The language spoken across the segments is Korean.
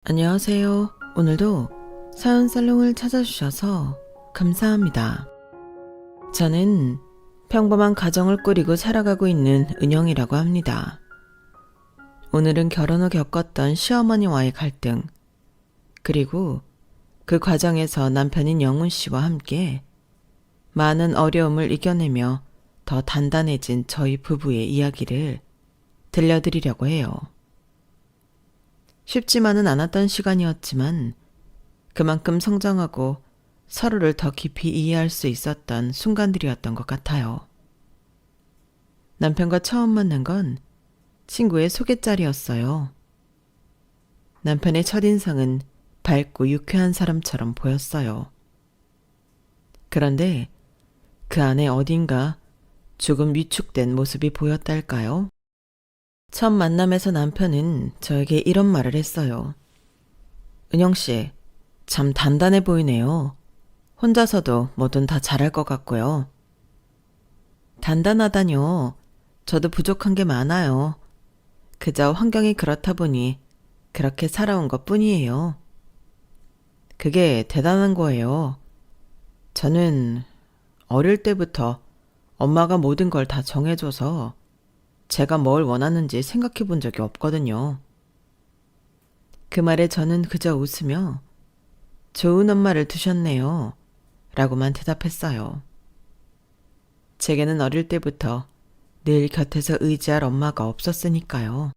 안녕하세요. 오늘도 사연 살롱을 찾아주셔서 감사합니다. 저는 평범한 가정을 꾸리고 살아가고 있는 은영이라고 합니다. 오늘은 결혼 후 겪었던 시어머니와의 갈등, 그리고 그 과정에서 남편인 영훈 씨와 함께 많은 어려움을 이겨내며 더 단단해진 저희 부부의 이야기를 들려드리려고 해요. 쉽지만은 않았던 시간이었지만 그만큼 성장하고 서로를 더 깊이 이해할 수 있었던 순간들이었던 것 같아요. 남편과 처음 만난 건 친구의 소개자리였어요. 남편의 첫인상은 밝고 유쾌한 사람처럼 보였어요. 그런데 그 안에 어딘가 조금 위축된 모습이 보였달까요? 첫 만남에서 남편은 저에게 이런 말을 했어요. 은영씨, 참 단단해 보이네요. 혼자서도 뭐든 다 잘할 것 같고요. 단단하다뇨. 저도 부족한 게 많아요. 그저 환경이 그렇다 보니 그렇게 살아온 것 뿐이에요. 그게 대단한 거예요. 저는 어릴 때부터 엄마가 모든 걸 다 정해줘서 제가 뭘 원하는지 생각해 본 적이 없거든요. 그 말에 저는 그저 웃으며 좋은 엄마를 두셨네요. 라고만 대답했어요. 제게는 어릴 때부터 늘 곁에서 의지할 엄마가 없었으니까요.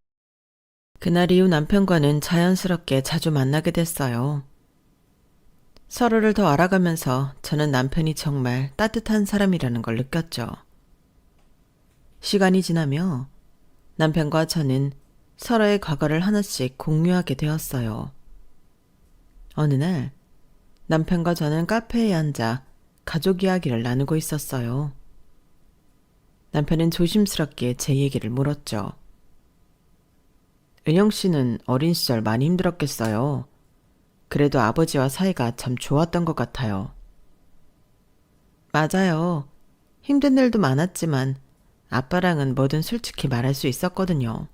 그날 이후 남편과는 자연스럽게 자주 만나게 됐어요. 서로를 더 알아가면서 저는 남편이 정말 따뜻한 사람이라는 걸 느꼈죠. 시간이 지나며 남편과 저는 서로의 과거를 하나씩 공유하게 되었어요. 어느 날 남편과 저는 카페에 앉아 가족 이야기를 나누고 있었어요. 남편은 조심스럽게 제 얘기를 물었죠. 은영 씨는 어린 시절 많이 힘들었겠어요. 그래도 아버지와 사이가 참 좋았던 것 같아요. 맞아요. 힘든 일도 많았지만 아빠랑은 뭐든 솔직히 말할 수 있었거든요.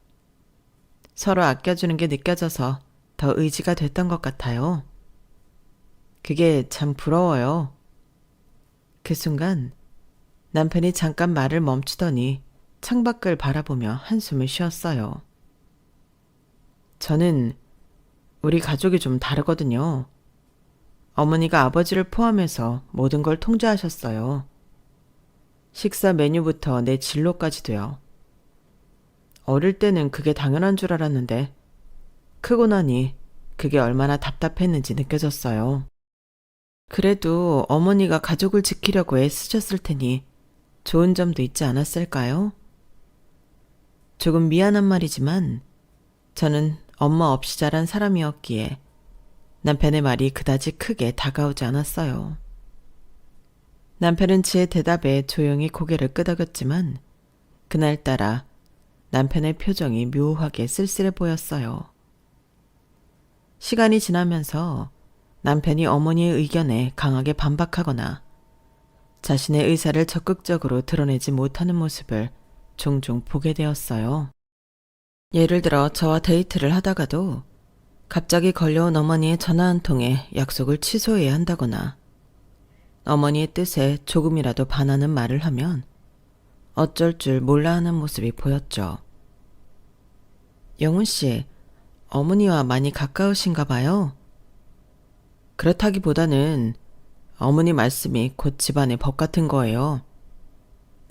서로 아껴주는 게 느껴져서 더 의지가 됐던 것 같아요. 그게 참 부러워요. 그 순간 남편이 잠깐 말을 멈추더니 창밖을 바라보며 한숨을 쉬었어요. 저는 우리 가족이 좀 다르거든요. 어머니가 아버지를 포함해서 모든 걸 통제하셨어요. 식사 메뉴부터 내 진로까지도요. 어릴 때는 그게 당연한 줄 알았는데 크고 나니 그게 얼마나 답답했는지 느껴졌어요. 그래도 어머니가 가족을 지키려고 애쓰셨을 테니 좋은 점도 있지 않았을까요? 조금 미안한 말이지만 저는 엄마 없이 자란 사람이었기에 남편의 말이 그다지 크게 다가오지 않았어요. 남편은 제 대답에 조용히 고개를 끄덕였지만 그날따라 남편의 표정이 묘하게 쓸쓸해 보였어요. 시간이 지나면서 남편이 어머니의 의견에 강하게 반박하거나 자신의 의사를 적극적으로 드러내지 못하는 모습을 종종 보게 되었어요. 예를 들어 저와 데이트를 하다가도 갑자기 걸려온 어머니의 전화 한 통에 약속을 취소해야 한다거나 어머니의 뜻에 조금이라도 반하는 말을 하면 어쩔 줄 몰라 하는 모습이 보였죠. 영훈 씨, 어머니와 많이 가까우신가 봐요? 그렇다기보다는 어머니 말씀이 곧 집안의 법 같은 거예요.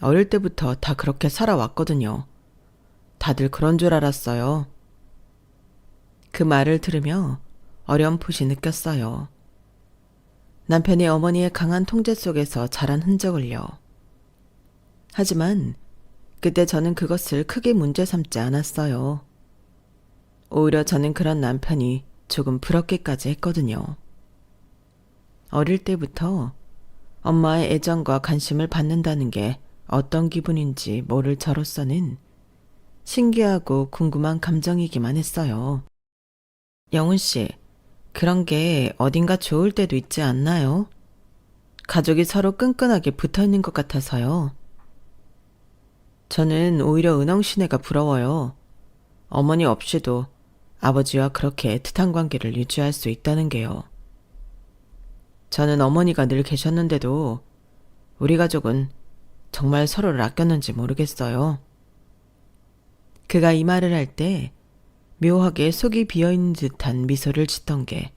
어릴 때부터 다 그렇게 살아왔거든요. 다들 그런 줄 알았어요. 그 말을 들으며 어렴풋이 느꼈어요. 남편이 어머니의 강한 통제 속에서 자란 흔적을요. 하지만 그때 저는 그것을 크게 문제 삼지 않았어요. 오히려 저는 그런 남편이 조금 부럽기까지 했거든요. 어릴 때부터 엄마의 애정과 관심을 받는다는 게 어떤 기분인지 모를 저로서는 신기하고 궁금한 감정이기만 했어요. 영훈 씨, 그런 게 어딘가 좋을 때도 있지 않나요? 가족이 서로 끈끈하게 붙어 있는 것 같아서요. 저는 오히려 은영 씨네가 부러워요. 어머니 없이도 아버지와 그렇게 애틋한 관계를 유지할 수 있다는 게요. 저는 어머니가 늘 계셨는데도 우리 가족은 정말 서로를 아꼈는지 모르겠어요. 그가 이 말을 할 때 묘하게 속이 비어있는 듯한 미소를 짓던 게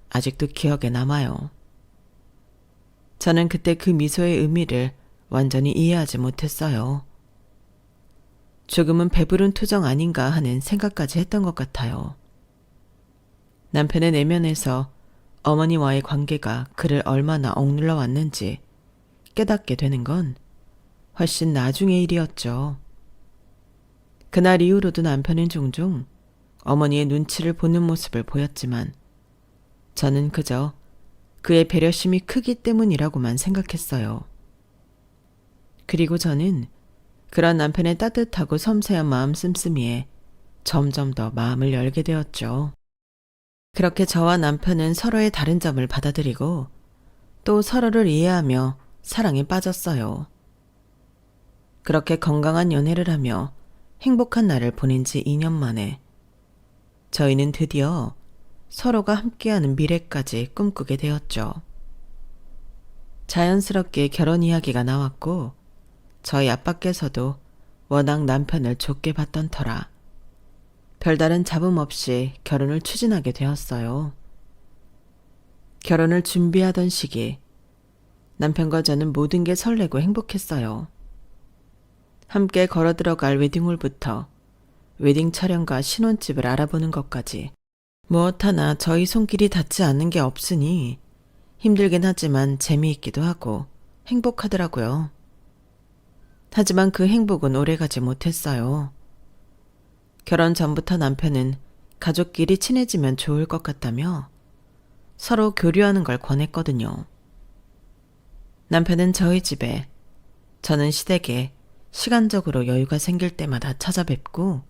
아직도 기억에 남아요. 저는 그때 그 미소의 의미를 완전히 이해하지 못했어요. 조금은 배부른 투정 아닌가 하는 생각까지 했던 것 같아요. 남편의 내면에서 어머니와의 관계가 그를 얼마나 억눌러 왔는지 깨닫게 되는 건 훨씬 나중의 일이었죠. 그날 이후로도 남편은 종종 어머니의 눈치를 보는 모습을 보였지만 저는 그저 그의 배려심이 크기 때문이라고만 생각했어요. 그리고 저는 그런 남편의 따뜻하고 섬세한 마음 씀씀이에 점점 더 마음을 열게 되었죠. 그렇게 저와 남편은 서로의 다른 점을 받아들이고 또 서로를 이해하며 사랑에 빠졌어요. 그렇게 건강한 연애를 하며 행복한 날을 보낸 지 2년 만에 저희는 드디어 서로가 함께하는 미래까지 꿈꾸게 되었죠. 자연스럽게 결혼 이야기가 나왔고 저희 아빠께서도 워낙 남편을 좋게 봤던 터라 별다른 잡음 없이 결혼을 추진하게 되었어요. 결혼을 준비하던 시기 남편과 저는 모든 게 설레고 행복했어요. 함께 걸어 들어갈 웨딩홀부터 웨딩 촬영과 신혼집을 알아보는 것까지 무엇 하나 저희 손길이 닿지 않는 게 없으니 힘들긴 하지만 재미있기도 하고 행복하더라고요. 하지만 그 행복은 오래가지 못했어요. 결혼 전부터 남편은 가족끼리 친해지면 좋을 것 같다며 서로 교류하는 걸 권했거든요. 남편은 저희 집에, 저는 시댁에 시간적으로 여유가 생길 때마다 찾아뵙고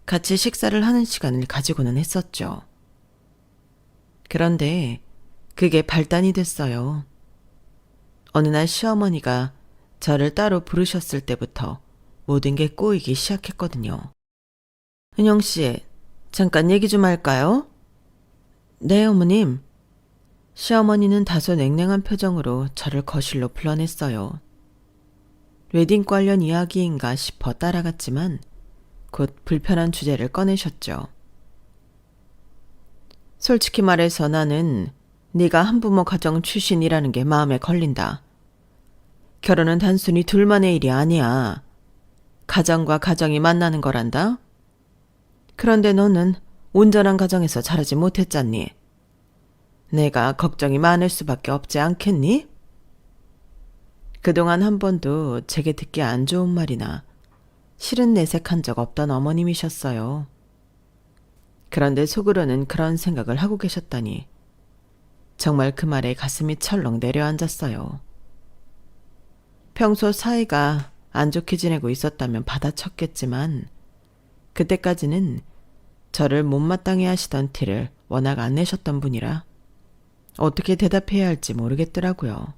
같이 식사를 하는 시간을 가지고는 했었죠. 그런데 그게 발단이 됐어요. 어느 날 시어머니가 저를 따로 부르셨을 때부터 모든 게 꼬이기 시작했거든요. 은영 씨, 잠깐 얘기 좀 할까요? 네, 어머님. 시어머니는 다소 냉랭한 표정으로 저를 거실로 불러냈어요. 웨딩 관련 이야기인가 싶어 따라갔지만 곧 불편한 주제를 꺼내셨죠. 솔직히 말해서 나는 네가 한부모 가정 출신이라는 게 마음에 걸린다. 결혼은 단순히 둘만의 일이 아니야. 가정과 가정이 만나는 거란다. 그런데 너는 온전한 가정에서 자라지 못했잖니. 내가 걱정이 많을 수밖에 없지 않겠니? 그동안 한 번도 제게 듣기 안 좋은 말이나 싫은 내색한 적 없던 어머님이셨어요. 그런데 속으로는 그런 생각을 하고 계셨다니 정말 그 말에 가슴이 철렁 내려앉았어요. 평소 사이가 안 좋게 지내고 있었다면 받아쳤겠지만 그때까지는 저를 못마땅해 하시던 티를 워낙 안 내셨던 분이라 어떻게 대답해야 할지 모르겠더라고요.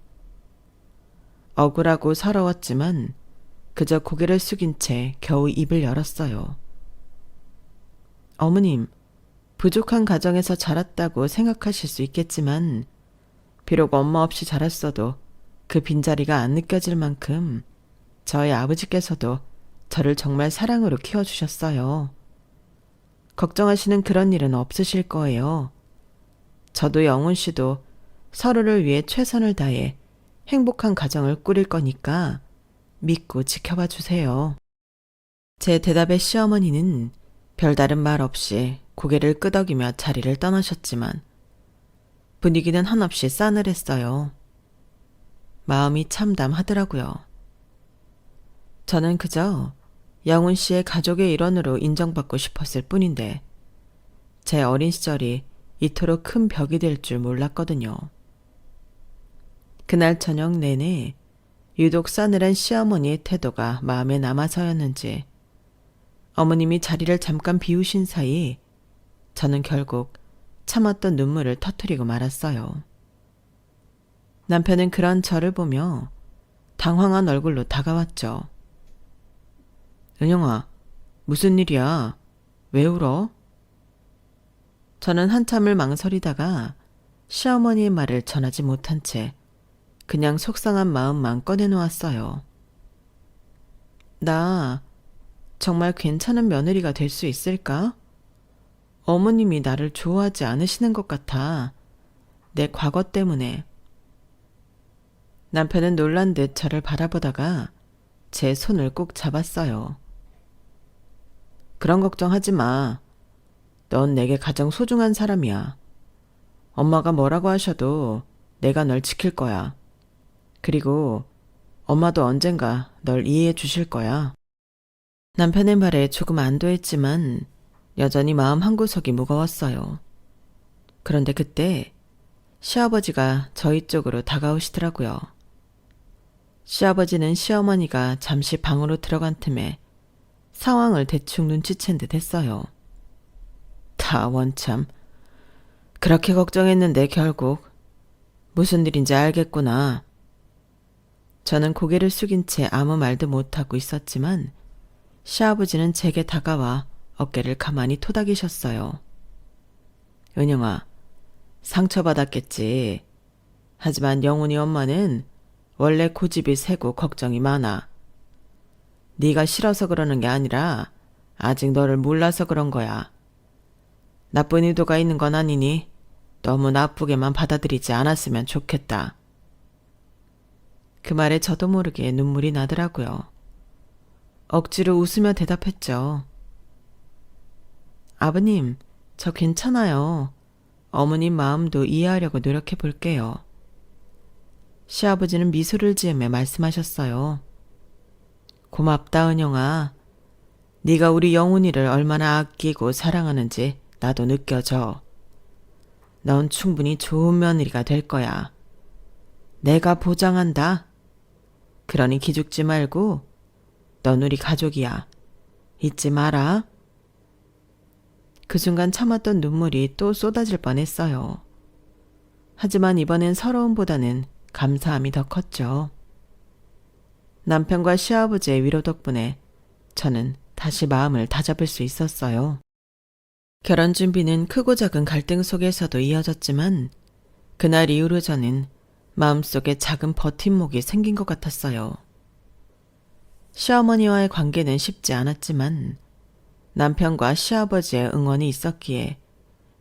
억울하고 서러웠지만 그저 고개를 숙인 채 겨우 입을 열었어요. 어머님, 부족한 가정에서 자랐다고 생각하실 수 있겠지만 비록 엄마 없이 자랐어도 그 빈자리가 안 느껴질 만큼 저희 아버지께서도 저를 정말 사랑으로 키워주셨어요. 걱정하시는 그런 일은 없으실 거예요. 저도 영훈 씨도 서로를 위해 최선을 다해 행복한 가정을 꾸릴 거니까 믿고 지켜봐 주세요. 제 대답에 시어머니는 별다른 말 없이 고개를 끄덕이며 자리를 떠나셨지만 분위기는 한없이 싸늘했어요. 마음이 참담하더라고요. 저는 그저 영훈 씨의 가족의 일원으로 인정받고 싶었을 뿐인데 제 어린 시절이 이토록 큰 벽이 될 줄 몰랐거든요. 그날 저녁 내내 유독 싸늘한 시어머니의 태도가 마음에 남아서였는지 어머님이 자리를 잠깐 비우신 사이 저는 결국 참았던 눈물을 터뜨리고 말았어요. 남편은 그런 저를 보며 당황한 얼굴로 다가왔죠. 은영아, 무슨 일이야? 왜 울어? 저는 한참을 망설이다가 시어머니의 말을 전하지 못한 채 그냥 속상한 마음만 꺼내놓았어요. 나 정말 괜찮은 며느리가 될 수 있을까? 어머님이 나를 좋아하지 않으시는 것 같아. 내 과거 때문에. 남편은 놀란 듯 저를 바라보다가 제 손을 꼭 잡았어요. 그런 걱정하지 마. 넌 내게 가장 소중한 사람이야. 엄마가 뭐라고 하셔도 내가 널 지킬 거야. 그리고 엄마도 언젠가 널 이해해 주실 거야. 남편의 말에 조금 안도했지만 여전히 마음 한구석이 무거웠어요. 그런데 그때 시아버지가 저희 쪽으로 다가오시더라고요. 시아버지는 시어머니가 잠시 방으로 들어간 틈에 상황을 대충 눈치챈 듯 했어요. 다 원참. 그렇게 걱정했는데 결국 무슨 일인지 알겠구나. 저는 고개를 숙인 채 아무 말도 못하고 있었지만 시아버지는 제게 다가와 어깨를 가만히 토닥이셨어요. 은영아, 상처받았겠지. 하지만 영훈이 엄마는 원래 고집이 세고 걱정이 많아. 네가 싫어서 그러는 게 아니라 아직 너를 몰라서 그런 거야. 나쁜 의도가 있는 건 아니니 너무 나쁘게만 받아들이지 않았으면 좋겠다. 그 말에 저도 모르게 눈물이 나더라고요. 억지로 웃으며 대답했죠. 아버님, 저 괜찮아요. 어머님 마음도 이해하려고 노력해 볼게요. 시아버지는 미소를 지으며 말씀하셨어요. 고맙다, 은영아. 네가 우리 영훈이를 얼마나 아끼고 사랑하는지 나도 느껴져. 넌 충분히 좋은 며느리가 될 거야. 내가 보장한다. 그러니 기죽지 말고 넌 우리 가족이야. 잊지 마라. 그 순간 참았던 눈물이 또 쏟아질 뻔했어요. 하지만 이번엔 서러움보다는 감사함이 더 컸죠. 남편과 시아버지의 위로 덕분에 저는 다시 마음을 다잡을 수 있었어요. 결혼 준비는 크고 작은 갈등 속에서도 이어졌지만 그날 이후로 저는 마음속에 작은 버팀목이 생긴 것 같았어요. 시어머니와의 관계는 쉽지 않았지만 남편과 시아버지의 응원이 있었기에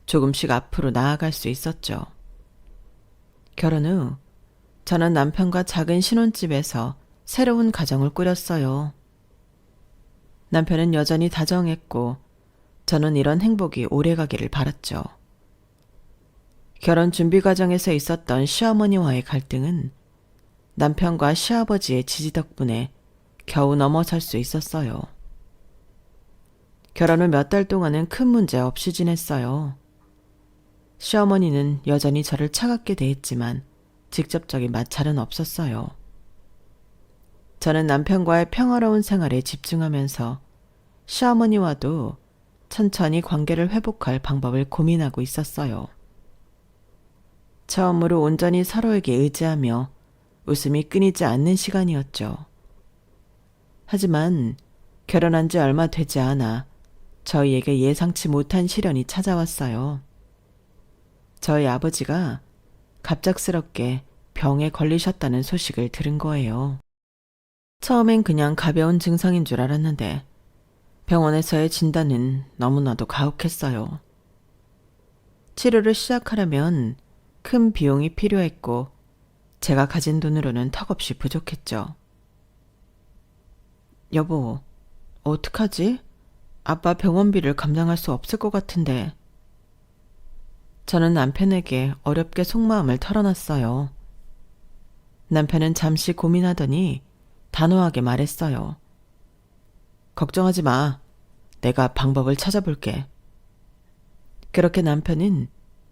조금씩 앞으로 나아갈 수 있었죠. 결혼 후 저는 남편과 작은 신혼집에서 새로운 가정을 꾸렸어요. 남편은 여전히 다정했고 저는 이런 행복이 오래가기를 바랐죠. 결혼 준비 과정에서 있었던 시어머니와의 갈등은 남편과 시아버지의 지지 덕분에 겨우 넘어설 수 있었어요. 결혼 후 몇 달 동안은 큰 문제 없이 지냈어요. 시어머니는 여전히 저를 차갑게 대했지만 직접적인 마찰은 없었어요. 저는 남편과의 평화로운 생활에 집중하면서 시어머니와도 천천히 관계를 회복할 방법을 고민하고 있었어요. 처음으로 온전히 서로에게 의지하며 웃음이 끊이지 않는 시간이었죠. 하지만 결혼한 지 얼마 되지 않아 저희에게 예상치 못한 시련이 찾아왔어요. 저희 아버지가 갑작스럽게 병에 걸리셨다는 소식을 들은 거예요. 처음엔 그냥 가벼운 증상인 줄 알았는데 병원에서의 진단은 너무나도 가혹했어요. 치료를 시작하려면 큰 비용이 필요했고 제가 가진 돈으로는 턱없이 부족했죠. 여보, 어떡하지? 아빠 병원비를 감당할 수 없을 것 같은데. 저는 남편에게 어렵게 속마음을 털어놨어요. 남편은 잠시 고민하더니 단호하게 말했어요. 걱정하지 마. 내가 방법을 찾아볼게. 그렇게 남편은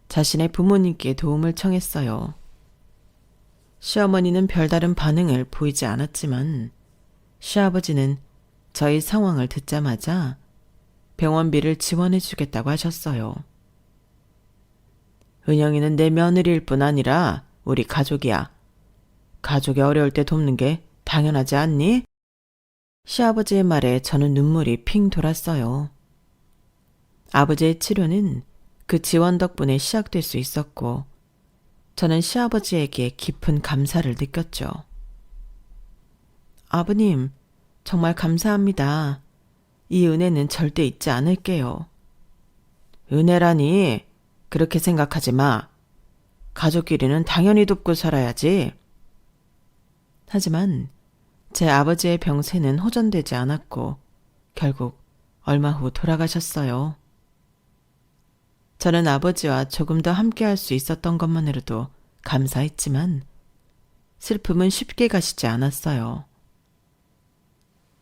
자신의 부모님께 도움을 청했어요. 시어머니는 별다른 반응을 보이지 않았지만 시아버지는 저희 상황을 듣자마자 병원비를 지원해 주겠다고 하셨어요. 은영이는 내 며느리일 뿐 아니라 우리 가족이야. 가족이 어려울 때 돕는 게 당연하지 않니? 시아버지의 말에 저는 눈물이 핑 돌았어요. 아버지의 치료는 그 지원 덕분에 시작될 수 있었고 저는 시아버지에게 깊은 감사를 느꼈죠. 아버님, 정말 감사합니다. 이 은혜는 절대 잊지 않을게요. 은혜라니 그렇게 생각하지 마. 가족끼리는 당연히 돕고 살아야지. 하지만 제 아버지의 병세는 호전되지 않았고 결국 얼마 후 돌아가셨어요. 저는 아버지와 조금 더 함께할 수 있었던 것만으로도 감사했지만 슬픔은 쉽게 가시지 않았어요.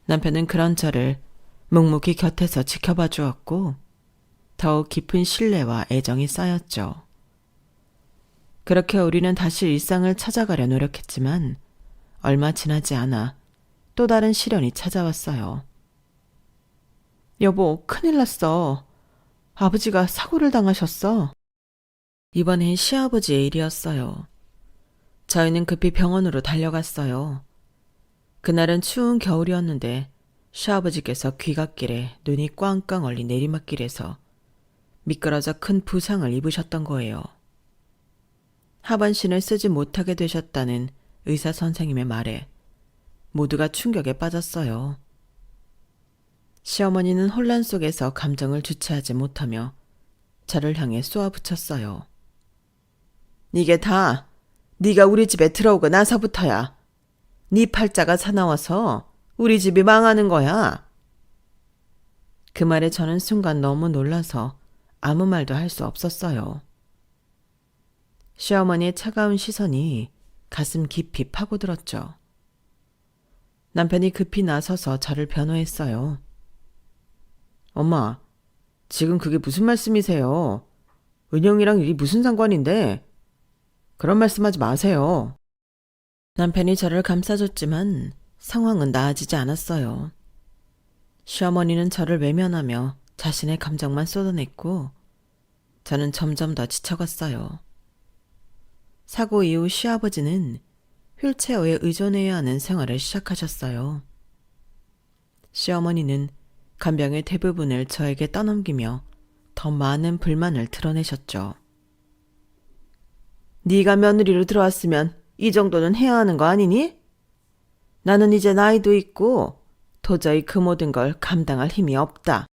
남편은 그런 저를 묵묵히 곁에서 지켜봐 주었고 더욱 깊은 신뢰와 애정이 쌓였죠. 그렇게 우리는 다시 일상을 찾아가려 노력했지만 얼마 지나지 않아 또 다른 시련이 찾아왔어요. 여보, 큰일 났어. 아버지가 사고를 당하셨어. 이번엔 시아버지의 일이었어요. 저희는 급히 병원으로 달려갔어요. 그날은 추운 겨울이었는데 시아버지께서 귀갓길에 눈이 꽝꽝 얼린 내리막길에서 미끄러져 큰 부상을 입으셨던 거예요. 하반신을 쓰지 못하게 되셨다는 의사 선생님의 말에 모두가 충격에 빠졌어요. 시어머니는 혼란 속에서 감정을 주체하지 못하며 저를 향해 쏘아붙였어요. 이게 다 네가 우리 집에 들어오고 나서부터야. 네 팔자가 사나워서 우리 집이 망하는 거야. 그 말에 저는 순간 너무 놀라서 아무 말도 할 수 없었어요. 시어머니의 차가운 시선이 가슴 깊이 파고들었죠. 남편이 급히 나서서 저를 변호했어요. 엄마, 지금 그게 무슨 말씀이세요? 은영이랑 일이 무슨 상관인데? 그런 말씀하지 마세요. 남편이 저를 감싸줬지만 상황은 나아지지 않았어요. 시어머니는 저를 외면하며 자신의 감정만 쏟아냈고 저는 점점 더 지쳐갔어요. 사고 이후 시아버지는 휠체어에 의존해야 하는 생활을 시작하셨어요. 시어머니는 간병의 대부분을 저에게 떠넘기며 더 많은 불만을 드러내셨죠. 네가 며느리로 들어왔으면 이 정도는 해야 하는 거 아니니? 나는 이제 나이도 있고 도저히 그 모든 걸 감당할 힘이 없다.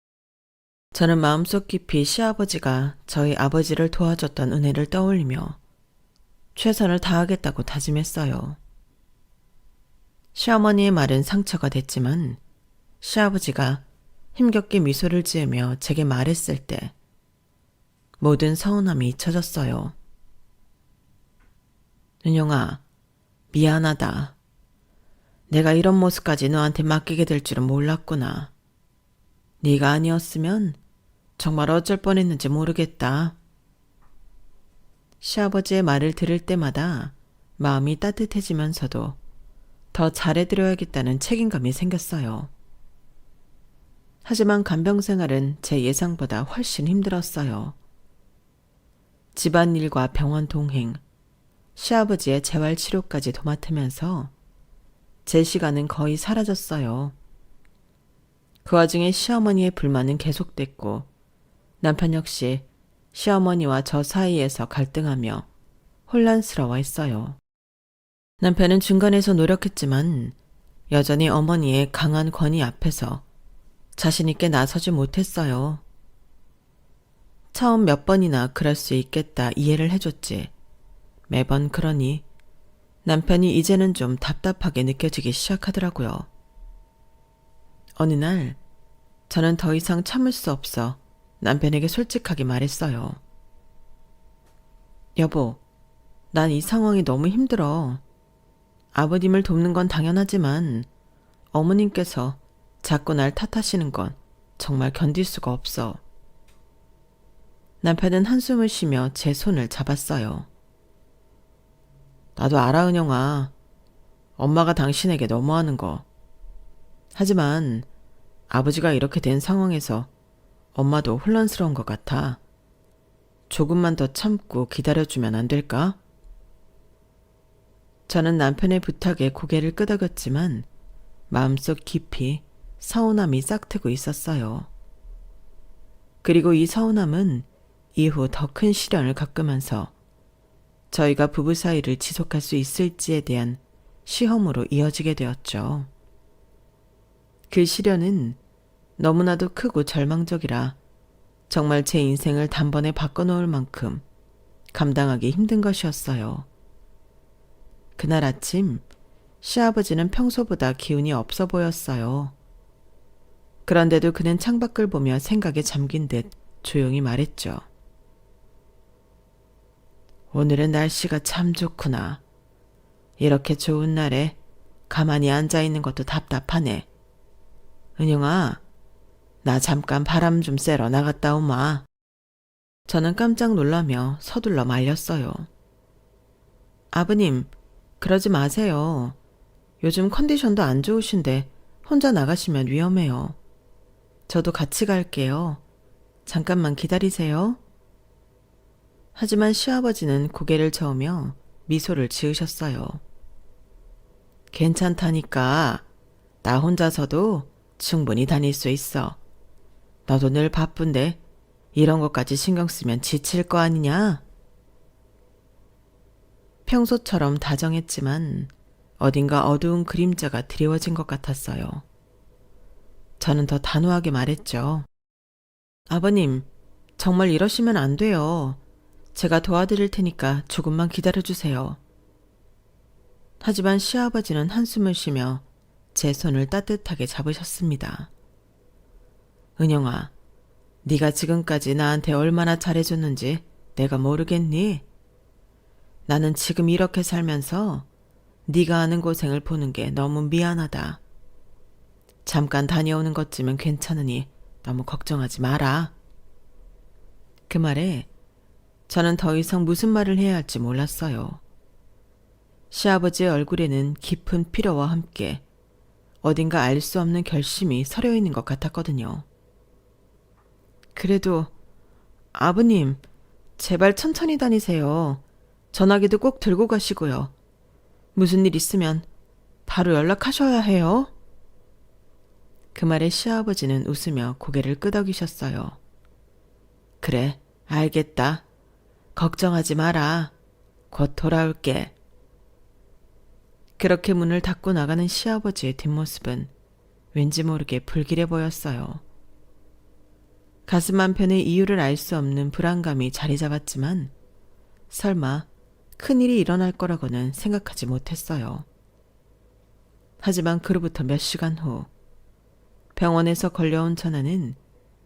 저는 마음속 깊이 시아버지가 저희 아버지를 도와줬던 은혜를 떠올리며 최선을 다하겠다고 다짐했어요. 시어머니의 말은 상처가 됐지만 시아버지가 힘겹게 미소를 지으며 제게 말했을 때 모든 서운함이 잊혀졌어요. 은영아, 미안하다. 내가 이런 모습까지 너한테 맡기게 될 줄은 몰랐구나. 네가 아니었으면 정말 어쩔 뻔했는지 모르겠다. 시아버지의 말을 들을 때마다 마음이 따뜻해지면서도 더 잘해드려야겠다는 책임감이 생겼어요. 하지만 간병 생활은 제 예상보다 훨씬 힘들었어요. 집안일과 병원 동행, 시아버지의 재활치료까지 도맡으면서 제 시간은 거의 사라졌어요. 그 와중에 시어머니의 불만은 계속됐고 남편 역시 시어머니와 저 사이에서 갈등하며 혼란스러워했어요. 남편은 중간에서 노력했지만 여전히 어머니의 강한 권위 앞에서 자신 있게 나서지 못했어요. 처음 몇 번이나 그럴 수 있겠다 이해를 해줬지. 매번 그러니 남편이 이제는 좀 답답하게 느껴지기 시작하더라고요. 어느 날 저는 더 이상 참을 수 없어 남편에게 솔직하게 말했어요. 여보, 난 이 상황이 너무 힘들어. 아버님을 돕는 건 당연하지만 어머님께서 자꾸 날 탓하시는 건 정말 견딜 수가 없어. 남편은 한숨을 쉬며 제 손을 잡았어요. 나도 알아, 은영아. 엄마가 당신에게 너무하는 거. 하지만 아버지가 이렇게 된 상황에서 엄마도 혼란스러운 것 같아. 조금만 더 참고 기다려주면 안 될까? 저는 남편의 부탁에 고개를 끄덕였지만 마음속 깊이 서운함이 싹트고 있었어요. 그리고 이 서운함은 이후 더 큰 시련을 겪으면서 저희가 부부 사이를 지속할 수 있을지에 대한 시험으로 이어지게 되었죠. 그 시련은 너무나도 크고 절망적이라 정말 제 인생을 단번에 바꿔놓을 만큼 감당하기 힘든 것이었어요. 그날 아침 시아버지는 평소보다 기운이 없어 보였어요. 그런데도 그는 창밖을 보며 생각에 잠긴 듯 조용히 말했죠. 오늘은 날씨가 참 좋구나. 이렇게 좋은 날에 가만히 앉아있는 것도 답답하네. 은영아, 나 잠깐 바람 좀 쐬러 나갔다 오마. 저는 깜짝 놀라며 서둘러 말렸어요. 아버님, 그러지 마세요. 요즘 컨디션도 안 좋으신데 혼자 나가시면 위험해요. 저도 같이 갈게요. 잠깐만 기다리세요. 하지만 시아버지는 고개를 저으며 미소를 지으셨어요. 괜찮다니까. 나 혼자서도 충분히 다닐 수 있어. 너도 늘 바쁜데 이런 것까지 신경 쓰면 지칠 거 아니냐? 평소처럼 다정했지만 어딘가 어두운 그림자가 드리워진 것 같았어요. 저는 더 단호하게 말했죠. 아버님, 정말 이러시면 안 돼요. 제가 도와드릴 테니까 조금만 기다려주세요. 하지만 시아버지는 한숨을 쉬며 제 손을 따뜻하게 잡으셨습니다. 은영아, 네가 지금까지 나한테 얼마나 잘해줬는지 내가 모르겠니? 나는 지금 이렇게 살면서 네가 하는 고생을 보는 게 너무 미안하다. 잠깐 다녀오는 것쯤은 괜찮으니 너무 걱정하지 마라. 그 말에 저는 더 이상 무슨 말을 해야 할지 몰랐어요. 시아버지의 얼굴에는 깊은 피로와 함께 어딘가 알 수 없는 결심이 서려 있는 것 같았거든요. 그래도 아버님, 제발 천천히 다니세요. 전화기도 꼭 들고 가시고요. 무슨 일 있으면 바로 연락하셔야 해요. 그 말에 시아버지는 웃으며 고개를 끄덕이셨어요. 그래, 알겠다. 걱정하지 마라. 곧 돌아올게. 그렇게 문을 닫고 나가는 시아버지의 뒷모습은 왠지 모르게 불길해 보였어요. 가슴 한편에 이유를 알 수 없는 불안감이 자리 잡았지만 설마 큰일이 일어날 거라고는 생각하지 못했어요. 하지만 그로부터 몇 시간 후 병원에서 걸려온 전화는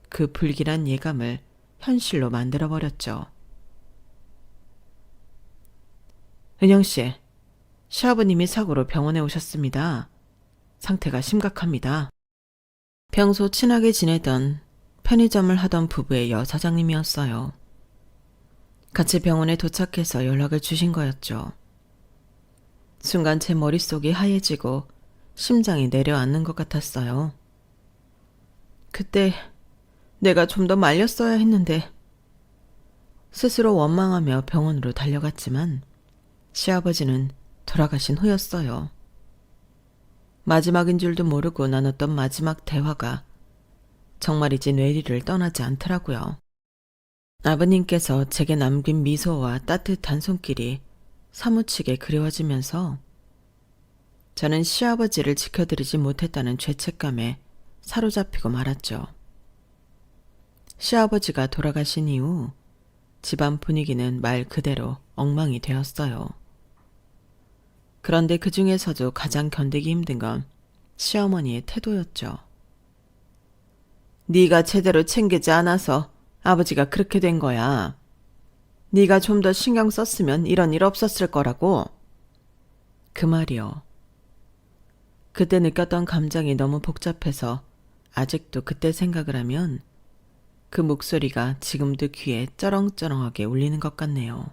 그 불길한 예감을 현실로 만들어버렸죠. 은영씨, 시아버님이 사고로 병원에 오셨습니다. 상태가 심각합니다. 평소 친하게 지내던 편의점을 하던 부부의 여사장님이었어요. 같이 병원에 도착해서 연락을 주신 거였죠. 순간 제 머릿속이 하얘지고 심장이 내려앉는 것 같았어요. 그때 내가 좀 더 말렸어야 했는데 스스로 원망하며 병원으로 달려갔지만 시아버지는 돌아가신 후였어요. 마지막인 줄도 모르고 나눴던 마지막 대화가 정말이지 뇌리를 떠나지 않더라고요. 아버님께서 제게 남긴 미소와 따뜻한 손길이 사무치게 그리워지면서 저는 시아버지를 지켜드리지 못했다는 죄책감에 사로잡히고 말았죠. 시아버지가 돌아가신 이후 집안 분위기는 말 그대로 엉망이 되었어요. 그런데 그 중에서도 가장 견디기 힘든 건 시어머니의 태도였죠. 네가 제대로 챙기지 않아서 아버지가 그렇게 된 거야. 네가 좀 더 신경 썼으면 이런 일 없었을 거라고. 그 말이요. 그때 느꼈던 감정이 너무 복잡해서 아직도 그때 생각을 하면 그 목소리가 지금도 귀에 쩌렁쩌렁하게 울리는 것 같네요.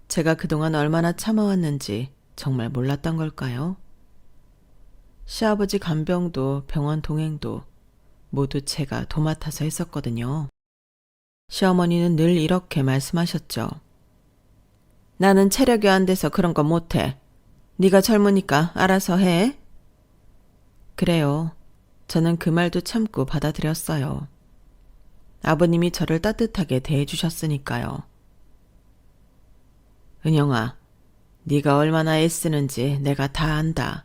제가 그동안 얼마나 참아왔는지 정말 몰랐던 걸까요? 시아버지 간병도 병원 동행도 모두 제가 도맡아서 했었거든요. 시어머니는 늘 이렇게 말씀하셨죠. 나는 체력이 안 돼서 그런 거 못해. 네가 젊으니까 알아서 해. 그래요. 저는 그 말도 참고 받아들였어요. 아버님이 저를 따뜻하게 대해주셨으니까요. 은영아, 네가 얼마나 애쓰는지 내가 다 안다.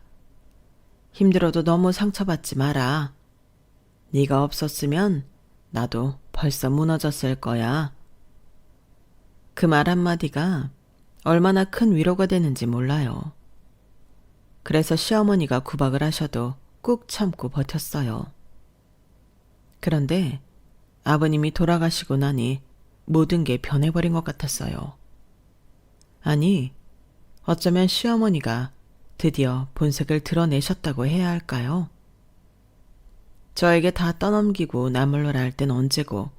힘들어도 너무 상처받지 마라. 네가 없었으면 나도 벌써 무너졌을 거야. 그 말 한마디가 얼마나 큰 위로가 되는지 몰라요. 그래서 시어머니가 구박을 하셔도 꾹 참고 버텼어요. 그런데 아버님이 돌아가시고 나니 모든 게 변해버린 것 같았어요. 아니, 어쩌면 시어머니가 드디어 본색을 드러내셨다고 해야 할까요? 저에게 다 떠넘기고 나몰라라 할 땐 언제고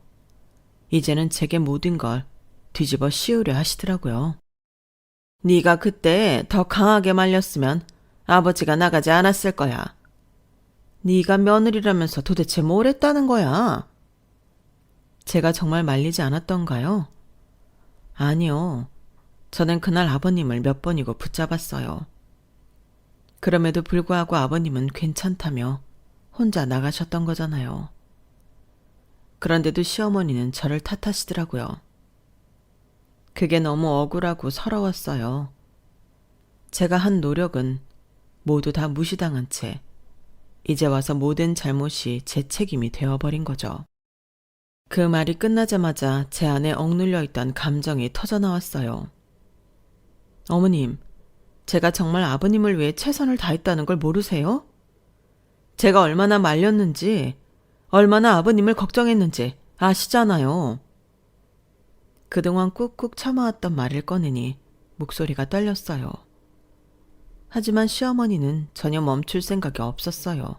이제는 제게 모든 걸 뒤집어 씌우려 하시더라고요. 네가 그때 더 강하게 말렸으면 아버지가 나가지 않았을 거야. 네가 며느리라면서 도대체 뭘 했다는 거야? 제가 정말 말리지 않았던가요? 아니요. 저는 그날 아버님을 몇 번이고 붙잡았어요. 그럼에도 불구하고 아버님은 괜찮다며 혼자 나가셨던 거잖아요. 그런데도 시어머니는 저를 탓하시더라고요. 그게 너무 억울하고 서러웠어요. 제가 한 노력은 모두 다 무시당한 채 이제 와서 모든 잘못이 제 책임이 되어버린 거죠. 그 말이 끝나자마자 제 안에 억눌려 있던 감정이 터져나왔어요. 어머님, 제가 정말 아버님을 위해 최선을 다했다는 걸 모르세요? 제가 얼마나 말렸는지, 얼마나 아버님을 걱정했는지 아시잖아요. 그동안 꾹꾹 참아왔던 말을 꺼내니 목소리가 떨렸어요. 하지만 시어머니는 전혀 멈출 생각이 없었어요.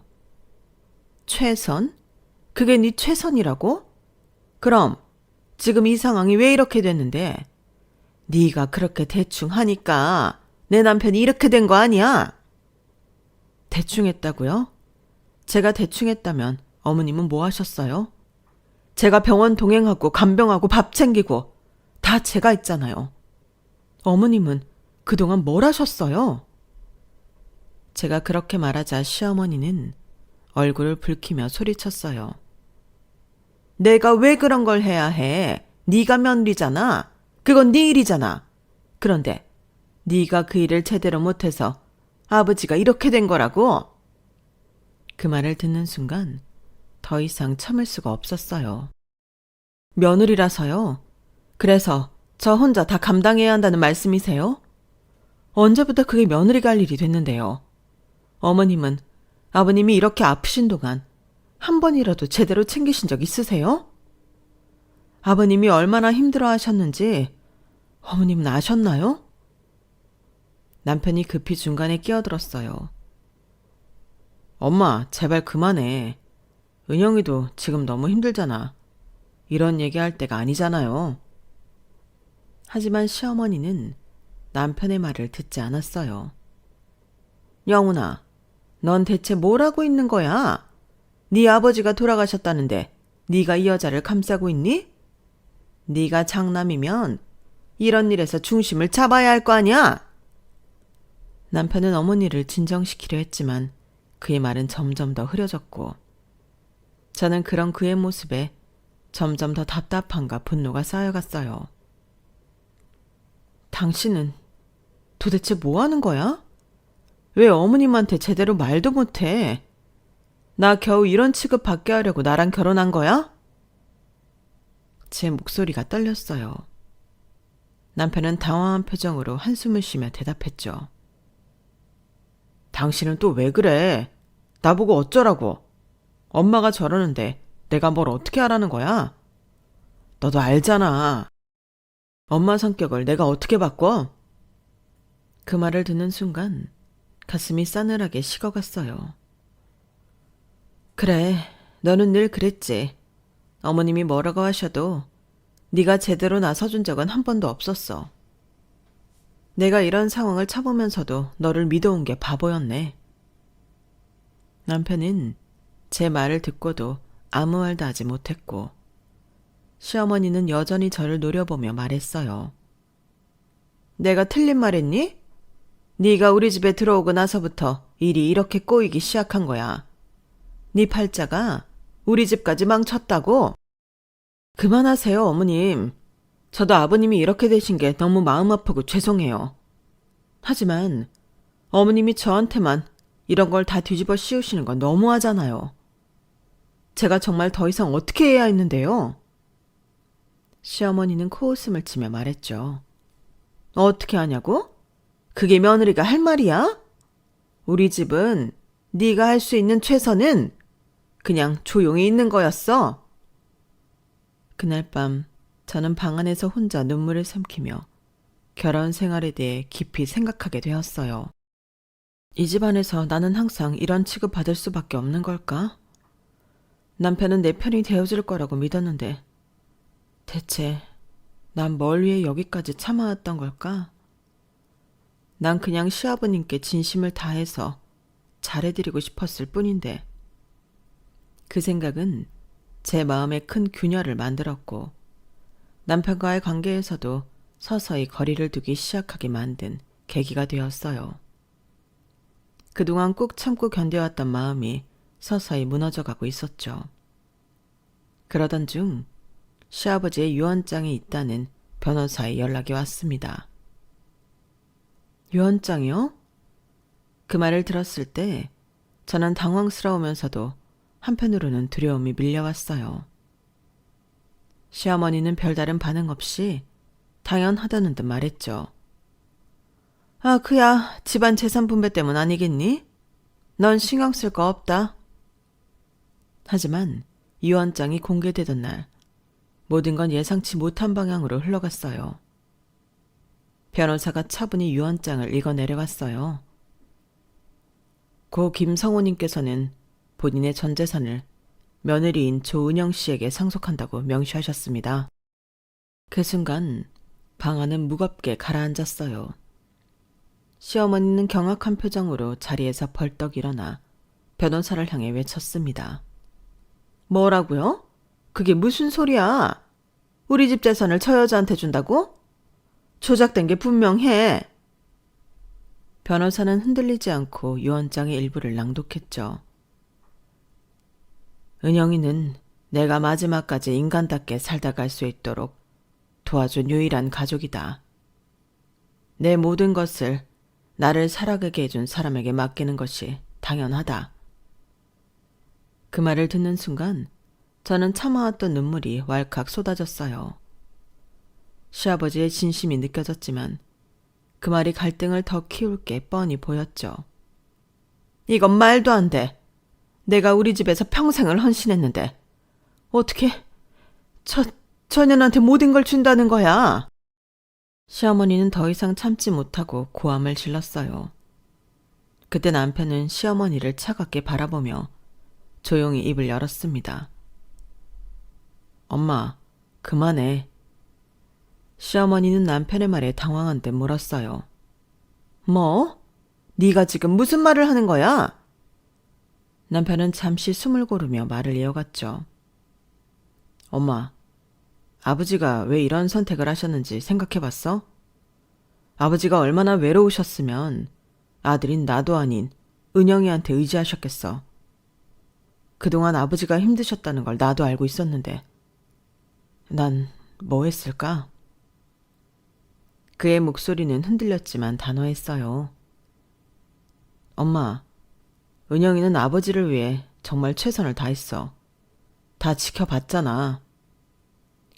최선? 그게 네 최선이라고? 그럼 지금 이 상황이 왜 이렇게 됐는데? 네가 그렇게 대충 하니까 내 남편이 이렇게 된 거 아니야? 대충 했다고요? 제가 대충 했다면 어머님은 뭐 하셨어요? 제가 병원 동행하고 간병하고 밥 챙기고 다 제가 했잖아요. 어머님은 그동안 뭘 하셨어요? 제가 그렇게 말하자 시어머니는 얼굴을 붉히며 소리쳤어요. 내가 왜 그런 걸 해야 해? 네가 며느리잖아. 그건 네 일이잖아. 그런데 네가 그 일을 제대로 못해서 아버지가 이렇게 된 거라고? 그 말을 듣는 순간 더 이상 참을 수가 없었어요. 며느리라서요? 그래서 저 혼자 다 감당해야 한다는 말씀이세요? 언제부터 그게 며느리가 할 일이 됐는데요? 어머님은 아버님이 이렇게 아프신 동안 한 번이라도 제대로 챙기신 적 있으세요? 아버님이 얼마나 힘들어 하셨는지 어머님은 아셨나요? 남편이 급히 중간에 끼어들었어요. 엄마, 제발 그만해. 은영이도 지금 너무 힘들잖아. 이런 얘기할 때가 아니잖아요. 하지만 시어머니는 남편의 말을 듣지 않았어요. 영훈아, 넌 대체 뭘 하고 있는 거야? 네 아버지가 돌아가셨다는데 네가 이 여자를 감싸고 있니? 네가 장남이면 이런 일에서 중심을 잡아야 할 거 아니야? 남편은 어머니를 진정시키려 했지만 그의 말은 점점 더 흐려졌고 저는 그런 그의 모습에 점점 더 답답함과 분노가 쌓여갔어요. 당신은 도대체 뭐 하는 거야? 왜 어머님한테 제대로 말도 못해? 나 겨우 이런 취급 받게 하려고 나랑 결혼한 거야? 제 목소리가 떨렸어요. 남편은 당황한 표정으로 한숨을 쉬며 대답했죠. 당신은 또 왜 그래? 나보고 어쩌라고? 엄마가 저러는데 내가 뭘 어떻게 하라는 거야? 너도 알잖아. 엄마 성격을 내가 어떻게 바꿔? 그 말을 듣는 순간 가슴이 싸늘하게 식어갔어요. 그래, 너는 늘 그랬지. 어머님이 뭐라고 하셔도 네가 제대로 나서준 적은 한 번도 없었어. 내가 이런 상황을 참으면서도 너를 믿어온 게 바보였네. 남편은 제 말을 듣고도 아무 말도 하지 못했고 시어머니는 여전히 저를 노려보며 말했어요. 내가 틀린 말했니? 네가 우리 집에 들어오고 나서부터 일이 이렇게 꼬이기 시작한 거야. 네 팔자가 우리 집까지 망쳤다고? 그만하세요, 어머님. 저도 아버님이 이렇게 되신 게 너무 마음 아프고 죄송해요. 하지만 어머님이 저한테만 이런 걸 다 뒤집어 씌우시는 건 너무하잖아요. 제가 정말 더 이상 어떻게 해야 했는데요? 시어머니는 코웃음을 치며 말했죠. 어떻게 하냐고? 그게 며느리가 할 말이야? 우리 집은 네가 할 수 있는 최선은 그냥 조용히 있는 거였어. 그날 밤 저는 방 안에서 혼자 눈물을 삼키며 결혼 생활에 대해 깊이 생각하게 되었어요. 이 집안에서 나는 항상 이런 취급받을 수밖에 없는 걸까? 남편은 내 편이 되어줄 거라고 믿었는데 대체 난 뭘 위해 여기까지 참아왔던 걸까? 난 그냥 시아버님께 진심을 다해서 잘해드리고 싶었을 뿐인데 그 생각은 제 마음에 큰 균열을 만들었고 남편과의 관계에서도 서서히 거리를 두기 시작하게 만든 계기가 되었어요. 그동안 꾹 참고 견뎌왔던 마음이 서서히 무너져가고 있었죠. 그러던 중 시아버지의 유언장이 있다는 변호사의 연락이 왔습니다. 유언장이요? 그 말을 들었을 때 저는 당황스러우면서도 한편으로는 두려움이 밀려왔어요. 시어머니는 별다른 반응 없이 당연하다는 듯 말했죠. 아, 그야 집안 재산 분배 때문 아니겠니? 넌 신경 쓸 거 없다. 하지만 유언장이 공개되던 날 모든 건 예상치 못한 방향으로 흘러갔어요. 변호사가 차분히 유언장을 읽어 내려갔어요. 고 김성호님께서는 본인의 전 재산을 며느리인 조은영 씨에게 상속한다고 명시하셨습니다. 그 순간 방 안은 무겁게 가라앉았어요. 시어머니는 경악한 표정으로 자리에서 벌떡 일어나 변호사를 향해 외쳤습니다. 뭐라고요? 그게 무슨 소리야? 우리 집 재산을 저 여자한테 준다고? 조작된 게 분명해. 변호사는 흔들리지 않고 유언장의 일부를 낭독했죠. 은영이는 내가 마지막까지 인간답게 살다 갈 수 있도록 도와준 유일한 가족이다. 내 모든 것을 나를 살아가게 해준 사람에게 맡기는 것이 당연하다. 그 말을 듣는 순간 저는 참아왔던 눈물이 왈칵 쏟아졌어요. 시아버지의 진심이 느껴졌지만 그 말이 갈등을 더 키울 게 뻔히 보였죠. 이건 말도 안 돼. 내가 우리 집에서 평생을 헌신했는데 어떻게 저 년한테 모든 걸 준다는 거야? 시어머니는 더 이상 참지 못하고 고함을 질렀어요. 그때 남편은 시어머니를 차갑게 바라보며 조용히 입을 열었습니다. 엄마, 그만해. 시어머니는 남편의 말에 당황한 듯 물었어요. 뭐? 네가 지금 무슨 말을 하는 거야? 남편은 잠시 숨을 고르며 말을 이어갔죠. 엄마, 아버지가 왜 이런 선택을 하셨는지 생각해봤어? 아버지가 얼마나 외로우셨으면 아들인 나도 아닌 은영이한테 의지하셨겠어. 그동안 아버지가 힘드셨다는 걸 나도 알고 있었는데 난 뭐 했을까? 그의 목소리는 흔들렸지만 단호했어요. 엄마, 은영이는 아버지를 위해 정말 최선을 다했어. 다 지켜봤잖아.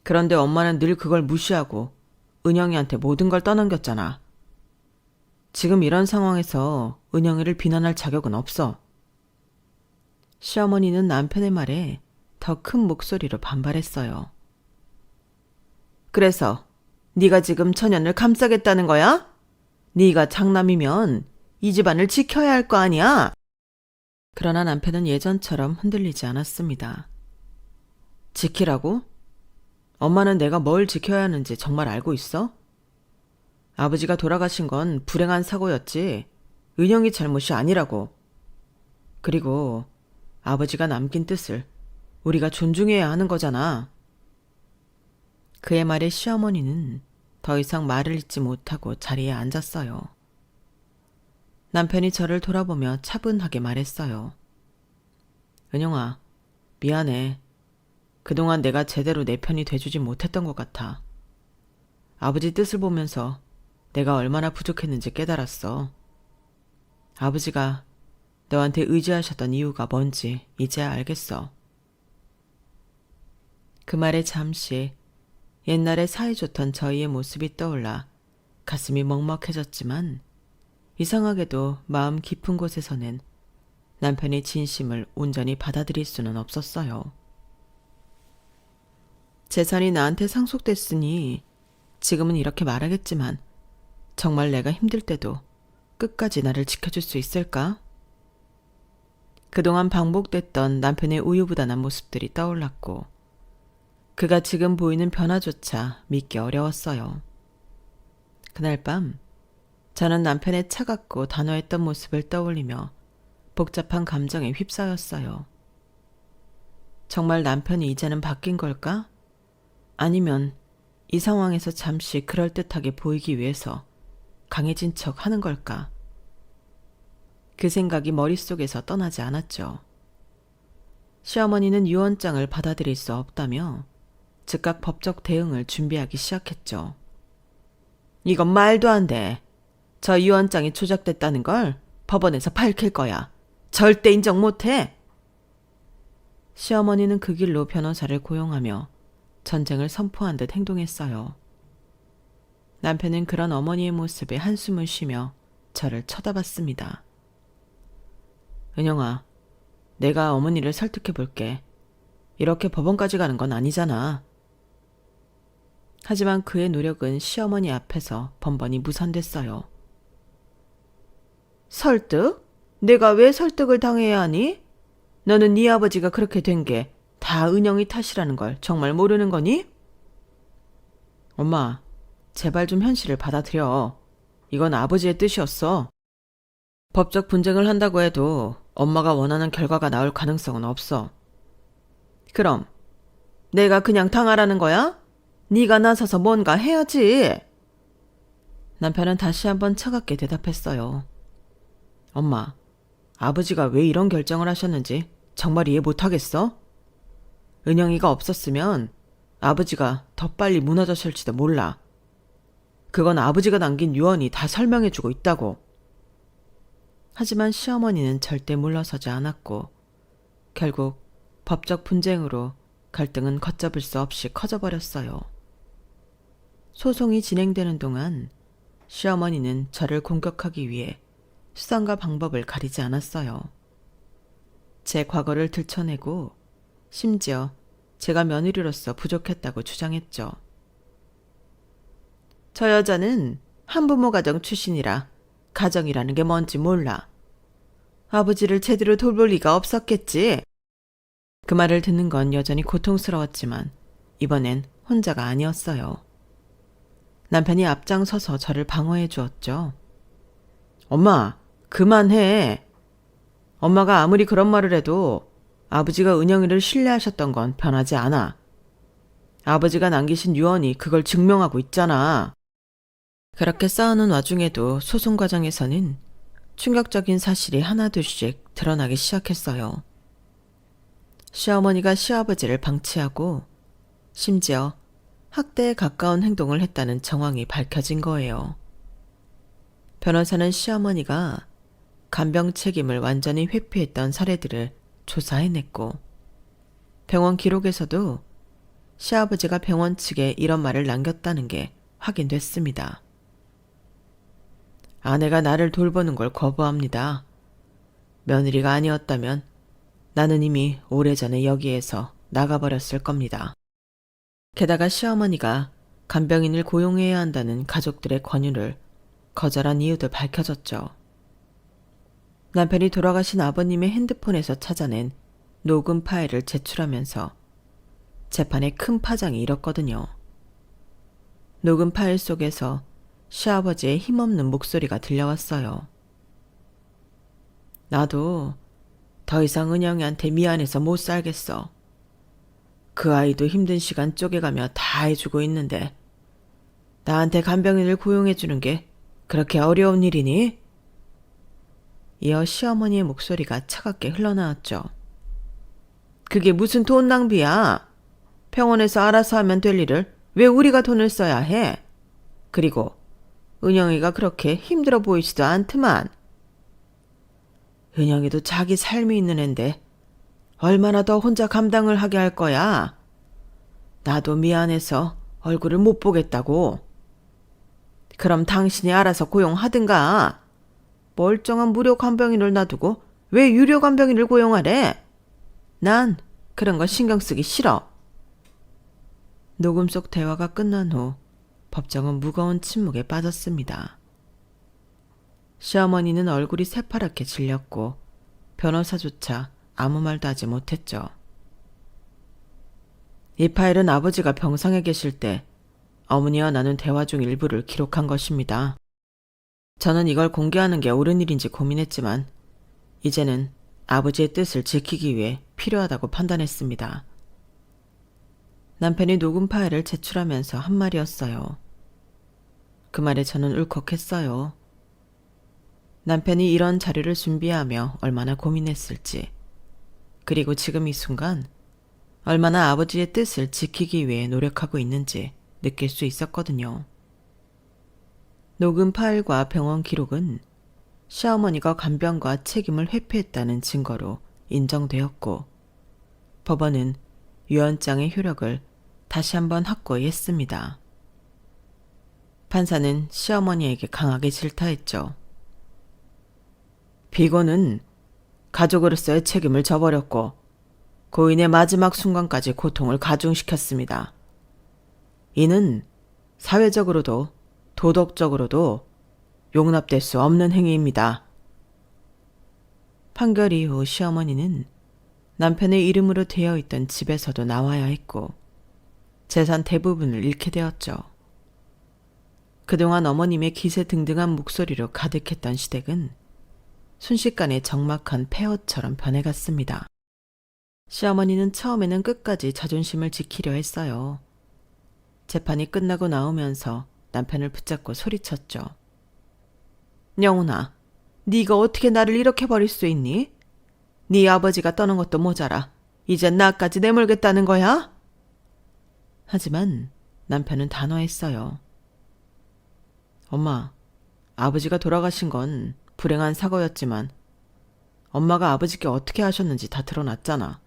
그런데 엄마는 늘 그걸 무시하고 은영이한테 모든 걸 떠넘겼잖아. 지금 이런 상황에서 은영이를 비난할 자격은 없어. 시어머니는 남편의 말에 더 큰 목소리로 반발했어요. 그래서 네가 지금 처년을 감싸겠다는 거야? 네가 장남이면 이 집안을 지켜야 할 거 아니야? 그러나 남편은 예전처럼 흔들리지 않았습니다. 지키라고? 엄마는 내가 뭘 지켜야 하는지 정말 알고 있어? 아버지가 돌아가신 건 불행한 사고였지 은영이 잘못이 아니라고. 그리고 아버지가 남긴 뜻을 우리가 존중해야 하는 거잖아. 그의 말에 시어머니는 더 이상 말을 잇지 못하고 자리에 앉았어요. 남편이 저를 돌아보며 차분하게 말했어요. 은영아, 미안해. 그동안 내가 제대로 내 편이 돼주지 못했던 것 같아. 아버지 뜻을 보면서 내가 얼마나 부족했는지 깨달았어. 아버지가 너한테 의지하셨던 이유가 뭔지 이제야 알겠어. 그 말에 잠시 옛날에 사이좋던 저희의 모습이 떠올라 가슴이 먹먹해졌지만 이상하게도 마음 깊은 곳에서는 남편의 진심을 온전히 받아들일 수는 없었어요. 재산이 나한테 상속됐으니 지금은 이렇게 말하겠지만 정말 내가 힘들 때도 끝까지 나를 지켜줄 수 있을까? 그동안 반복됐던 남편의 우유부단한 모습들이 떠올랐고 그가 지금 보이는 변화조차 믿기 어려웠어요. 그날 밤 저는 남편의 차갑고 단호했던 모습을 떠올리며 복잡한 감정에 휩싸였어요. 정말 남편이 이제는 바뀐 걸까? 아니면 이 상황에서 잠시 그럴듯하게 보이기 위해서 강해진 척 하는 걸까? 그 생각이 머릿속에서 떠나지 않았죠. 시어머니는 유언장을 받아들일 수 없다며 즉각 법적 대응을 준비하기 시작했죠. 이건 말도 안 돼. 저 유언장이 조작됐다는 걸 법원에서 밝힐 거야. 절대 인정 못해. 시어머니는 그 길로 변호사를 고용하며 전쟁을 선포한 듯 행동했어요. 남편은 그런 어머니의 모습에 한숨을 쉬며 저를 쳐다봤습니다. 은영아, 내가 어머니를 설득해 볼게. 이렇게 법원까지 가는 건 아니잖아. 하지만 그의 노력은 시어머니 앞에서 번번이 무산됐어요. 설득? 내가 왜 설득을 당해야 하니? 너는 네 아버지가 그렇게 된 게 다 은영이 탓이라는 걸 정말 모르는 거니? 엄마, 제발 좀 현실을 받아들여. 이건 아버지의 뜻이었어. 법적 분쟁을 한다고 해도 엄마가 원하는 결과가 나올 가능성은 없어. 그럼 내가 그냥 당하라는 거야? 네가 나서서 뭔가 해야지. 남편은 다시 한번 차갑게 대답했어요. 엄마, 아버지가 왜 이런 결정을 하셨는지 정말 이해 못하겠어? 은영이가 없었으면 아버지가 더 빨리 무너졌을지도 몰라. 그건 아버지가 남긴 유언이 다 설명해주고 있다고. 하지만 시어머니는 절대 물러서지 않았고 결국 법적 분쟁으로 갈등은 걷잡을 수 없이 커져버렸어요. 소송이 진행되는 동안 시어머니는 저를 공격하기 위해 수단과 방법을 가리지 않았어요. 제 과거를 들춰내고 심지어 제가 며느리로서 부족했다고 주장했죠. 저 여자는 한부모 가정 출신이라 가정이라는 게 뭔지 몰라. 아버지를 제대로 돌볼 리가 없었겠지. 그 말을 듣는 건 여전히 고통스러웠지만 이번엔 혼자가 아니었어요. 남편이 앞장서서 저를 방어해 주었죠. 엄마, 그만해. 엄마가 아무리 그런 말을 해도 아버지가 은영이를 신뢰하셨던 건 변하지 않아. 아버지가 남기신 유언이 그걸 증명하고 있잖아. 그렇게 싸우는 와중에도 소송 과정에서는 충격적인 사실이 하나둘씩 드러나기 시작했어요. 시어머니가 시아버지를 방치하고 심지어 학대에 가까운 행동을 했다는 정황이 밝혀진 거예요. 변호사는 시어머니가 간병 책임을 완전히 회피했던 사례들을 조사해냈고 병원 기록에서도 시아버지가 병원 측에 이런 말을 남겼다는 게 확인됐습니다. 아내가 나를 돌보는 걸 거부합니다. 며느리가 아니었다면 나는 이미 오래전에 여기에서 나가버렸을 겁니다. 게다가 시어머니가 간병인을 고용해야 한다는 가족들의 권유를 거절한 이유도 밝혀졌죠. 남편이 돌아가신 아버님의 핸드폰에서 찾아낸 녹음 파일을 제출하면서 재판에 큰 파장이 일었거든요. 녹음 파일 속에서 시아버지의 힘없는 목소리가 들려왔어요. 나도 더 이상 은영이한테 미안해서 못 살겠어. 그 아이도 힘든 시간 쪼개가며 다 해주고 있는데 나한테 간병인을 고용해주는 게 그렇게 어려운 일이니? 이어 시어머니의 목소리가 차갑게 흘러나왔죠. 그게 무슨 돈 낭비야? 병원에서 알아서 하면 될 일을 왜 우리가 돈을 써야 해? 그리고 은영이가 그렇게 힘들어 보이지도 않더만. 은영이도 자기 삶이 있는 앤데 얼마나 더 혼자 감당을 하게 할 거야? 나도 미안해서 얼굴을 못 보겠다고. 그럼 당신이 알아서 고용하든가. 멀쩡한 무료 간병인을 놔두고 왜 유료 간병인을 고용하래? 난 그런 거 신경 쓰기 싫어. 녹음 속 대화가 끝난 후 법정은 무거운 침묵에 빠졌습니다. 시어머니는 얼굴이 새파랗게 질렸고 변호사조차 아무 말도 하지 못했죠. 이 파일은 아버지가 병상에 계실 때 어머니와 나눈 대화 중 일부를 기록한 것입니다. 저는 이걸 공개하는 게 옳은 일인지 고민했지만 이제는 아버지의 뜻을 지키기 위해 필요하다고 판단했습니다. 남편이 녹음 파일을 제출하면서 한 말이었어요. 그 말에 저는 울컥했어요. 남편이 이런 자료를 준비하며 얼마나 고민했을지, 그리고 지금 이 순간 얼마나 아버지의 뜻을 지키기 위해 노력하고 있는지 느낄 수 있었거든요. 녹음 파일과 병원 기록은 시어머니가 간병과 책임을 회피했다는 증거로 인정되었고 법원은 유언장의 효력을 다시 한번 확고히 했습니다. 판사는 시어머니에게 강하게 질타했죠. 피고는 가족으로서의 책임을 져버렸고 고인의 마지막 순간까지 고통을 가중시켰습니다. 이는 사회적으로도 도덕적으로도 용납될 수 없는 행위입니다. 판결 이후 시어머니는 남편의 이름으로 되어 있던 집에서도 나와야 했고 재산 대부분을 잃게 되었죠. 그동안 어머님의 기세등등한 목소리로 가득했던 시댁은 순식간에 적막한 폐허처럼 변해갔습니다. 시어머니는 처음에는 끝까지 자존심을 지키려 했어요. 재판이 끝나고 나오면서 남편을 붙잡고 소리쳤죠. 영훈아, 네가 어떻게 나를 이렇게 버릴 수 있니? 네 아버지가 떠난 것도 모자라 이젠 나까지 내몰겠다는 거야? 하지만 남편은 단호했어요. 엄마, 아버지가 돌아가신 건 불행한 사고였지만 엄마가 아버지께 어떻게 하셨는지 다 드러났잖아.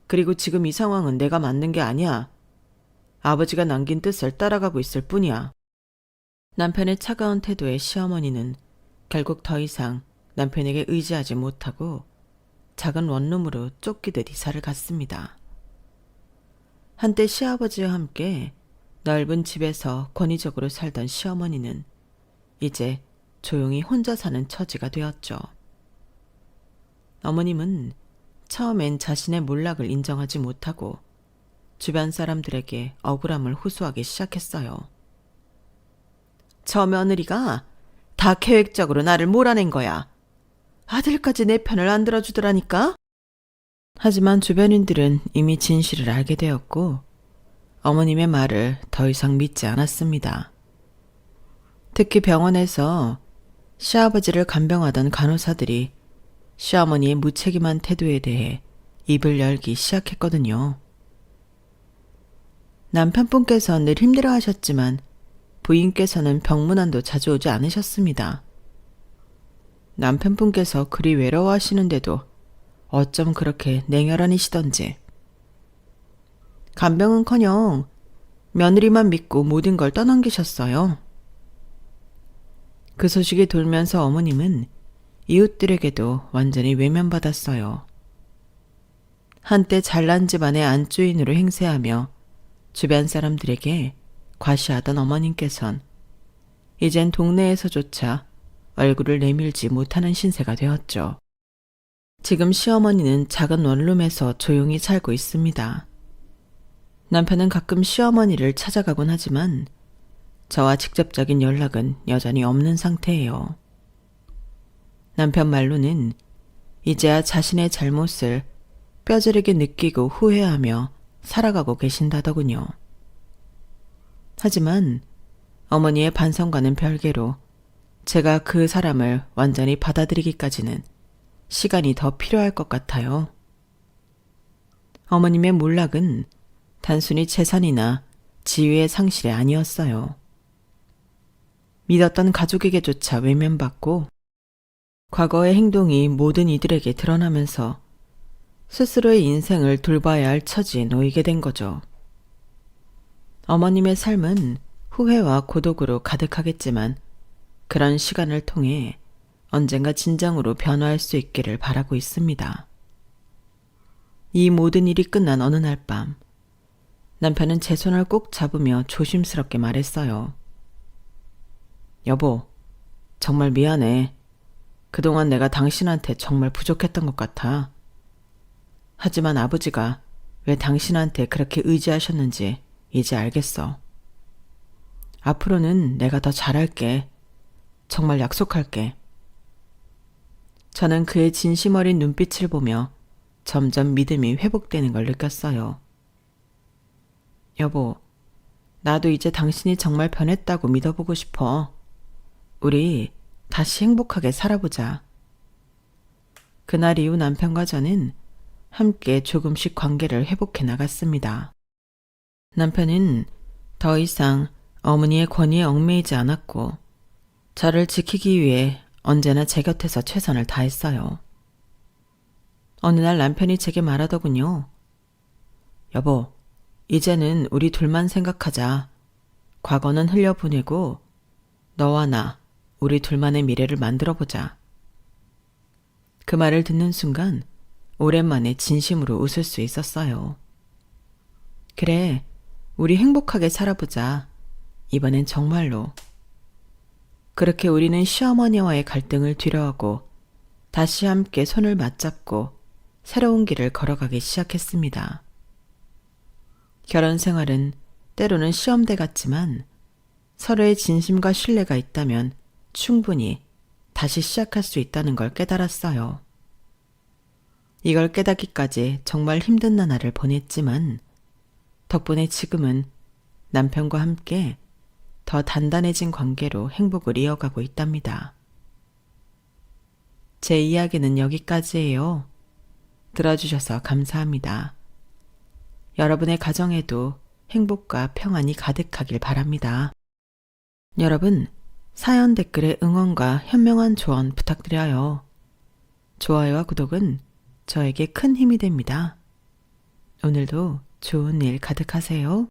그리고 지금 이 상황은 내가 만든 게 아니야. 아버지가 남긴 뜻을 따라가고 있을 뿐이야. 남편의 차가운 태도에 시어머니는 결국 더 이상 남편에게 의지하지 못하고 작은 원룸으로 쫓기듯 이사를 갔습니다. 한때 시아버지와 함께 넓은 집에서 권위적으로 살던 시어머니는 이제 조용히 혼자 사는 처지가 되었죠. 어머님은 처음엔 자신의 몰락을 인정하지 못하고 주변 사람들에게 억울함을 호소하기 시작했어요. 저 며느리가 다 계획적으로 나를 몰아낸 거야. 아들까지 내 편을 안 들어주더라니까? 하지만 주변인들은 이미 진실을 알게 되었고 어머님의 말을 더 이상 믿지 않았습니다. 특히 병원에서 시아버지를 간병하던 간호사들이 시어머니의 무책임한 태도에 대해 입을 열기 시작했거든요. 남편분께서 늘 힘들어하셨지만 부인께서는 병문안도 자주 오지 않으셨습니다. 남편분께서 그리 외로워하시는데도 어쩜 그렇게 냉혈한이시던지. 간병은커녕 며느리만 믿고 모든 걸 떠넘기셨어요. 그 소식이 돌면서 어머님은 이웃들에게도 완전히 외면받았어요. 한때 잘난 집안의 안주인으로 행세하며 주변 사람들에게 과시하던 어머님께선 이젠 동네에서조차 얼굴을 내밀지 못하는 신세가 되었죠. 지금 시어머니는 작은 원룸에서 조용히 살고 있습니다. 남편은 가끔 시어머니를 찾아가곤 하지만 저와 직접적인 연락은 여전히 없는 상태예요. 남편 말로는 이제야 자신의 잘못을 뼈저리게 느끼고 후회하며 살아가고 계신다더군요. 하지만 어머니의 반성과는 별개로 제가 그 사람을 완전히 받아들이기까지는 시간이 더 필요할 것 같아요. 어머님의 몰락은 단순히 재산이나 지위의 상실이 아니었어요. 믿었던 가족에게조차 외면받고 과거의 행동이 모든 이들에게 드러나면서 스스로의 인생을 돌봐야 할 처지에 놓이게 된 거죠. 어머님의 삶은 후회와 고독으로 가득하겠지만 그런 시간을 통해 언젠가 진정으로 변화할 수 있기를 바라고 있습니다. 이 모든 일이 끝난 어느 날 밤, 남편은 제 손을 꼭 잡으며 조심스럽게 말했어요. 여보, 정말 미안해. 그동안 내가 당신한테 정말 부족했던 것 같아. 하지만 아버지가 왜 당신한테 그렇게 의지하셨는지 이제 알겠어. 앞으로는 내가 더 잘할게. 정말 약속할게. 저는 그의 진심 어린 눈빛을 보며 점점 믿음이 회복되는 걸 느꼈어요. 여보, 나도 이제 당신이 정말 변했다고 믿어보고 싶어. 우리 다시 행복하게 살아보자. 그날 이후 남편과 저는 함께 조금씩 관계를 회복해 나갔습니다. 남편은 더 이상 어머니의 권위에 얽매이지 않았고 저를 지키기 위해 언제나 제 곁에서 최선을 다했어요. 어느 날 남편이 제게 말하더군요. 여보, 이제는 우리 둘만 생각하자. 과거는 흘려보내고 너와 나, 우리 둘만의 미래를 만들어보자. 그 말을 듣는 순간 오랜만에 진심으로 웃을 수 있었어요. 그래, 우리 행복하게 살아보자. 이번엔 정말로. 그렇게 우리는 시어머니와의 갈등을 뒤로하고 다시 함께 손을 맞잡고 새로운 길을 걸어가기 시작했습니다. 결혼 생활은 때로는 시험대 같지만 서로의 진심과 신뢰가 있다면 충분히 다시 시작할 수 있다는 걸 깨달았어요. 이걸 깨닫기까지 정말 힘든 나날을 보냈지만 덕분에 지금은 남편과 함께 더 단단해진 관계로 행복을 이어가고 있답니다. 제 이야기는 여기까지예요. 들어주셔서 감사합니다. 여러분의 가정에도 행복과 평안이 가득하길 바랍니다. 여러분, 사연 댓글에 응원과 현명한 조언 부탁드려요. 좋아요와 구독은 저에게 큰 힘이 됩니다. 오늘도 좋은 일 가득하세요.